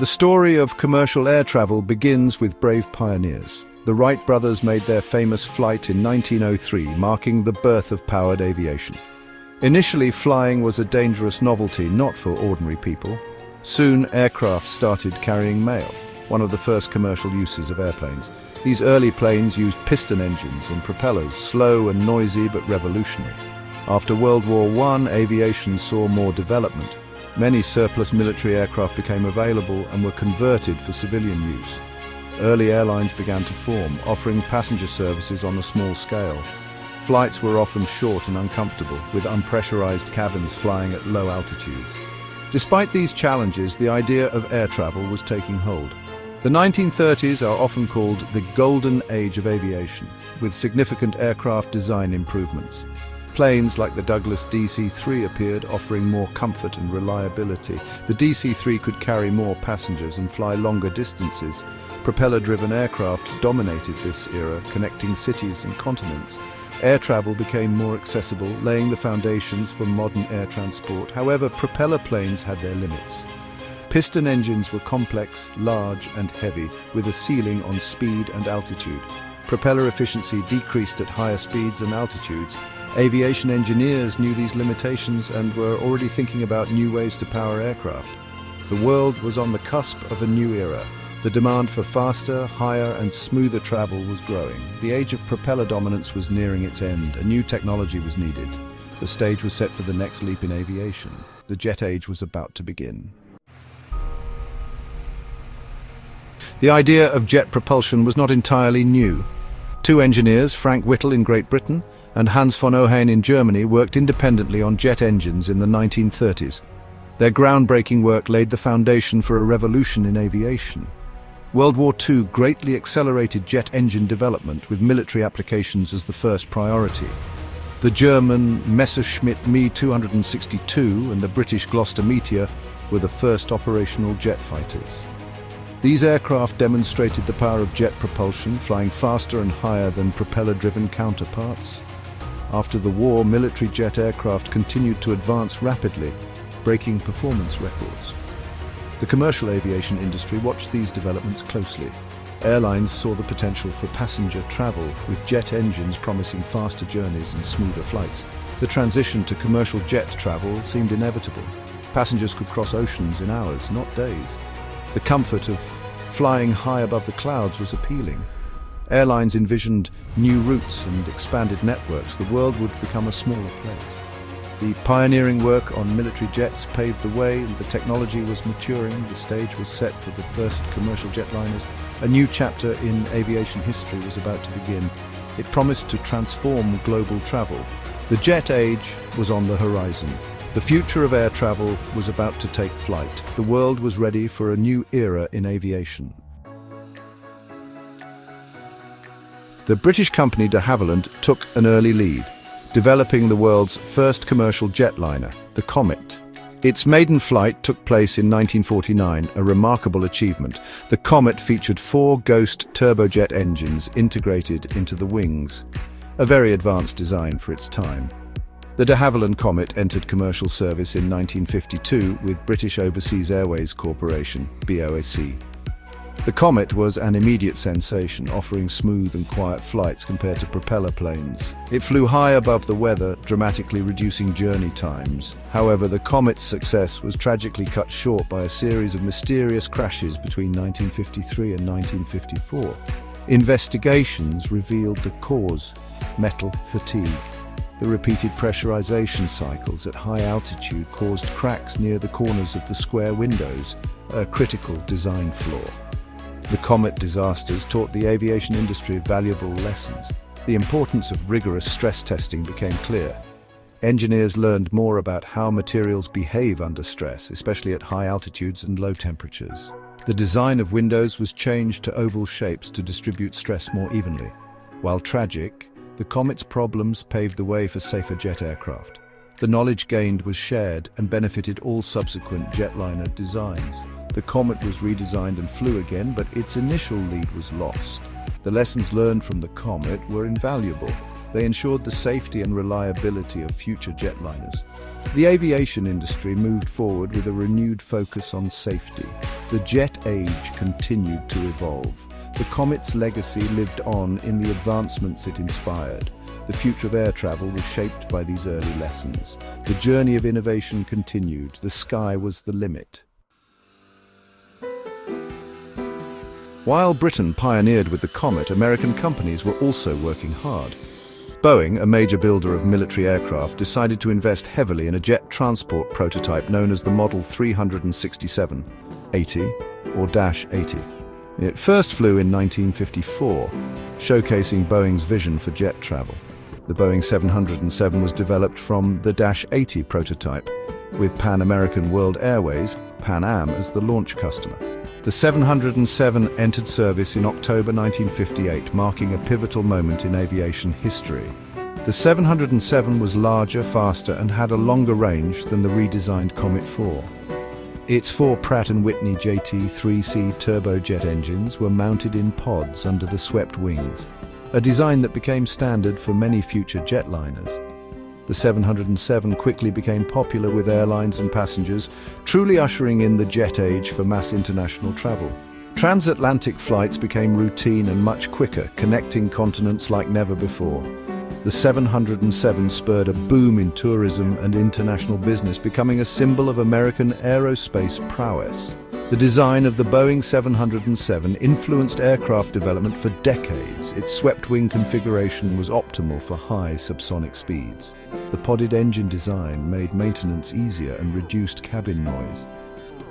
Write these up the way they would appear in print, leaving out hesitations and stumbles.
The story of commercial air travel begins with brave pioneers. The Wright brothers made their famous flight in 1903, marking the birth of powered aviation. Initially, flying was a dangerous novelty, not for ordinary people. Soon, aircraft started carrying mail, one of the first commercial uses of airplanes. These early planes used piston engines and propellers, slow and noisy but revolutionary. After World War I, aviation saw more development. Many surplus military aircraft became available and were converted for civilian use. Early airlines began to form, offering passenger services on a small scale. Flights were often short and uncomfortable, with unpressurized cabins flying at low altitudes. Despite these challenges, the idea of air travel was taking hold. The 1930s are often called the golden age of aviation, with significant aircraft design improvements. Planes like the Douglas DC-3 appeared, offering more comfort and reliability. The DC-3 could carry more passengers and fly longer distances. Propeller-driven aircraft dominated this era, connecting cities and continents. Air travel became more accessible, laying the foundations for modern air transport. However, propeller planes had their limits. Piston engines were complex, large and heavy, with a ceiling on speed and altitude. Propeller efficiency decreased at higher speeds and altitudes. Aviation engineers knew these limitations and were already thinking about new ways to power aircraft. The world was on the cusp of a new era. The demand for faster, higher and smoother travel was growing. The age of propeller dominance was nearing its end. A new technology was needed. The stage was set for the next leap in aviation. The jet age was about to begin. The idea of jet propulsion was not entirely new. Two engineers, Frank Whittle in Great Britain and Hans von Ohain in Germany, worked independently on jet engines in the 1930s. Their groundbreaking work laid the foundation for a revolution in aviation. World War II greatly accelerated jet engine development, with military applications as the first priority. The German Messerschmitt Me 262 and the British Gloster Meteor were the first operational jet fighters. These aircraft demonstrated the power of jet propulsion, flying faster and higher than propeller-driven counterparts. After the war, military jet aircraft continued to advance rapidly, breaking performance records. The commercial aviation industry watched these developments closely. Airlines saw the potential for passenger travel, with jet engines promising faster journeys and smoother flights. The transition to commercial jet travel seemed inevitable. Passengers could cross oceans in hours, not days. The comfort of flying high above the clouds was appealing. Airlines envisioned new routes and expanded networks. The world would become a smaller place. The pioneering work on military jets paved the way. The technology was maturing. The stage was set for the first commercial jetliners. A new chapter in aviation history was about to begin. It promised to transform global travel. The jet age was on the horizon. The future of air travel was about to take flight. The world was ready for a new era in aviation. The British company de Havilland took an early lead, developing the world's first commercial jetliner, the Comet. Its maiden flight took place in 1949, a remarkable achievement. The Comet featured 4 Ghost turbojet engines integrated into the wings, a very advanced design for its time. The de Havilland Comet entered commercial service in 1952 with British Overseas Airways Corporation, BOAC. The Comet was an immediate sensation, offering smooth and quiet flights compared to propeller planes. It flew high above the weather, dramatically reducing journey times. However, the Comet's success was tragically cut short by a series of mysterious crashes between 1953 and 1954. Investigations revealed the cause: metal fatigue. The repeated pressurization cycles at high altitude caused cracks near the corners of the square windows, a critical design flaw. The Comet disasters taught the aviation industry valuable lessons. The importance of rigorous stress testing became clear. Engineers learned more about how materials behave under stress, especially at high altitudes and low temperatures. The design of windows was changed to oval shapes to distribute stress more evenly. While tragic, the Comet's problems paved the way for safer jet aircraft. The knowledge gained was shared and benefited all subsequent jetliner designs. The Comet was redesigned and flew again, but its initial lead was lost. The lessons learned from the Comet were invaluable. They ensured the safety and reliability of future jetliners. The aviation industry moved forward with a renewed focus on safety. The jet age continued to evolve. The Comet's legacy lived on in the advancements it inspired. The future of air travel was shaped by these early lessons. The journey of innovation continued. The sky was the limit. While Britain pioneered with the Comet, American companies were also working hard. Boeing, a major builder of military aircraft, decided to invest heavily in a jet transport prototype known as the Model 367-80 or Dash 80. It first flew in 1954, showcasing Boeing's vision for jet travel. The Boeing 707 was developed from the Dash 80 prototype, with Pan American World Airways, Pan Am, as the launch customer. The 707 entered service in October 1958, marking a pivotal moment in aviation history. The 707 was larger, faster, and had a longer range than the redesigned Comet 4. Its four Pratt & Whitney JT3C turbojet engines were mounted in pods under the swept wings, a design that became standard for many future jetliners. The 707 quickly became popular with airlines and passengers, truly ushering in the jet age for mass international travel. Transatlantic flights became routine and much quicker, connecting continents like never before. The 707 spurred a boom in tourism and international business, becoming a symbol of American aerospace prowess. The design of the Boeing 707 influenced aircraft development for decades. Its swept-wing configuration was optimal for high subsonic speeds. The podded engine design made maintenance easier and reduced cabin noise.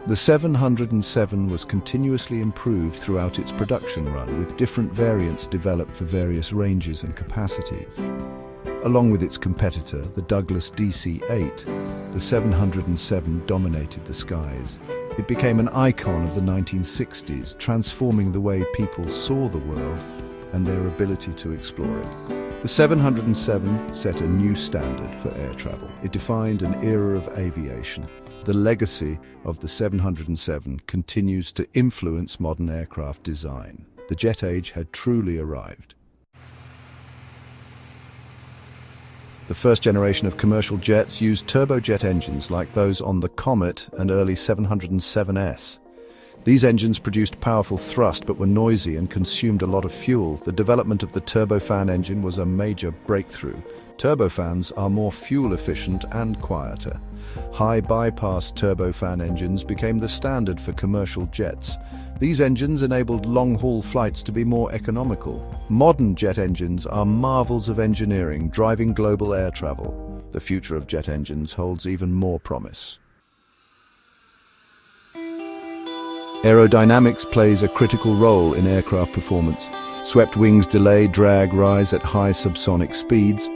The 707 was continuously improved throughout its production run, with different variants developed for various ranges and capacities. Along with its competitor, the Douglas DC-8, the 707 dominated the skies. It became an icon of the 1960s, transforming the way people saw the world and their ability to explore it. The 707 set a new standard for air travel. It defined an era of aviation. The legacy of the 707 continues to influence modern aircraft design. The jet age had truly arrived. The first generation of commercial jets used turbojet engines like those on the Comet and early 707S. These engines produced powerful thrust but were noisy and consumed a lot of fuel. The development of the turbofan engine was a major breakthrough. Turbofans are more fuel efficient and quieter. High bypass turbofan engines became the standard for commercial jets. These engines enabled long-haul flights to be more economical. Modern jet engines are marvels of engineering, driving global air travel. The future of jet engines holds even more promise. Aerodynamics plays a critical role in aircraft performance. Swept wings delay drag rise at high subsonic speeds.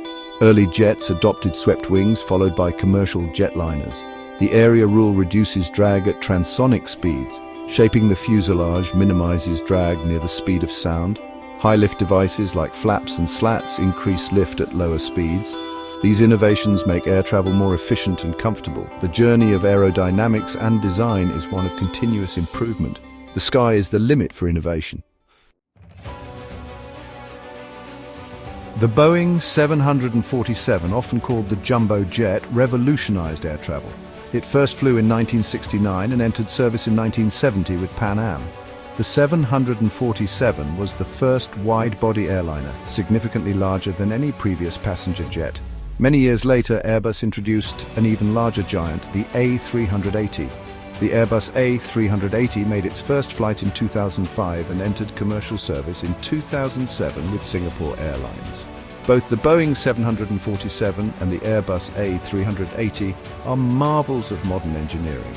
Early jets adopted swept wings, followed by commercial jetliners. The area rule reduces drag at transonic speeds. Shaping the fuselage minimizes drag near the speed of sound. High-lift devices like flaps and slats increase lift at lower speeds. These innovations make air travel more efficient and comfortable. The journey of aerodynamics and design is one of continuous improvement. The sky is the limit for innovation. The Boeing 747, often called the jumbo jet, revolutionized air travel. It first flew in 1969 and entered service in 1970 with Pan Am. The 747 was the first wide-body airliner, significantly larger than any previous passenger jet. Many years later, Airbus introduced an even larger giant, the A380. The Airbus A380 made its first flight in 2005 and entered commercial service in 2007 with Singapore Airlines. Both the Boeing 747 and the Airbus A380 are marvels of modern engineering,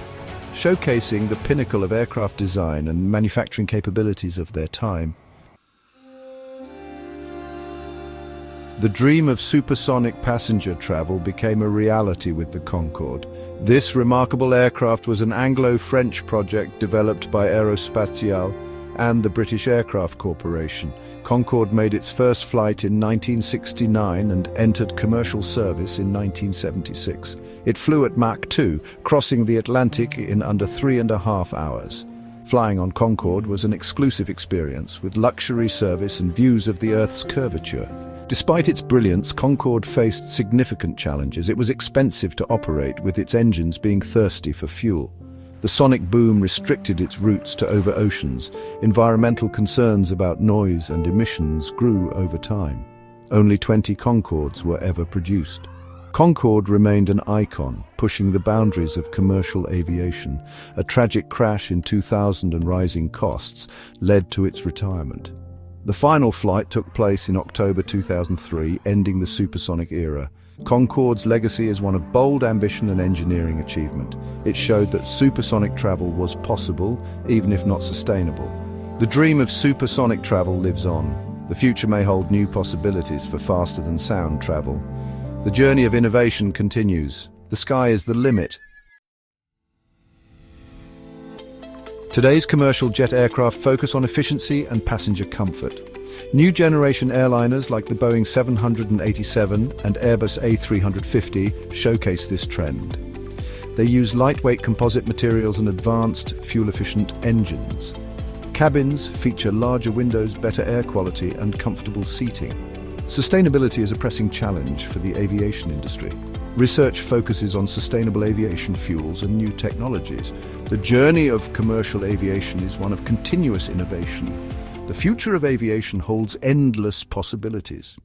showcasing the pinnacle of aircraft design and manufacturing capabilities of their time. The dream of supersonic passenger travel became a reality with the Concorde. This remarkable aircraft was an Anglo-French project developed by Aerospatiale and the British Aircraft Corporation. Concorde made its first flight in 1969 and entered commercial service in 1976. It flew at Mach 2, crossing the Atlantic in under 3.5 hours. Flying on Concorde was an exclusive experience with luxury service and views of the Earth's curvature. Despite its brilliance, Concorde faced significant challenges. It was expensive to operate, with its engines being thirsty for fuel. The sonic boom restricted its routes to over oceans. Environmental concerns about noise and emissions grew over time. Only 20 Concordes were ever produced. Concorde remained an icon, pushing the boundaries of commercial aviation. A tragic crash in 2000 and rising costs led to its retirement. The final flight took place in October 2003, ending the supersonic era. Concorde's legacy is one of bold ambition and engineering achievement. It showed that supersonic travel was possible, even if not sustainable. The dream of supersonic travel lives on. The future may hold new possibilities for faster-than-sound travel. The journey of innovation continues. The sky is the limit. Today's commercial jet aircraft focus on efficiency and passenger comfort. New generation airliners like the Boeing 787 and Airbus A350 showcase this trend. They use lightweight composite materials and advanced, fuel-efficient engines. Cabins feature larger windows, better air quality, and comfortable seating. Sustainability is a pressing challenge for the aviation industry. Research focuses on sustainable aviation fuels and new technologies. The journey of commercial aviation is one of continuous innovation. The future of aviation holds endless possibilities.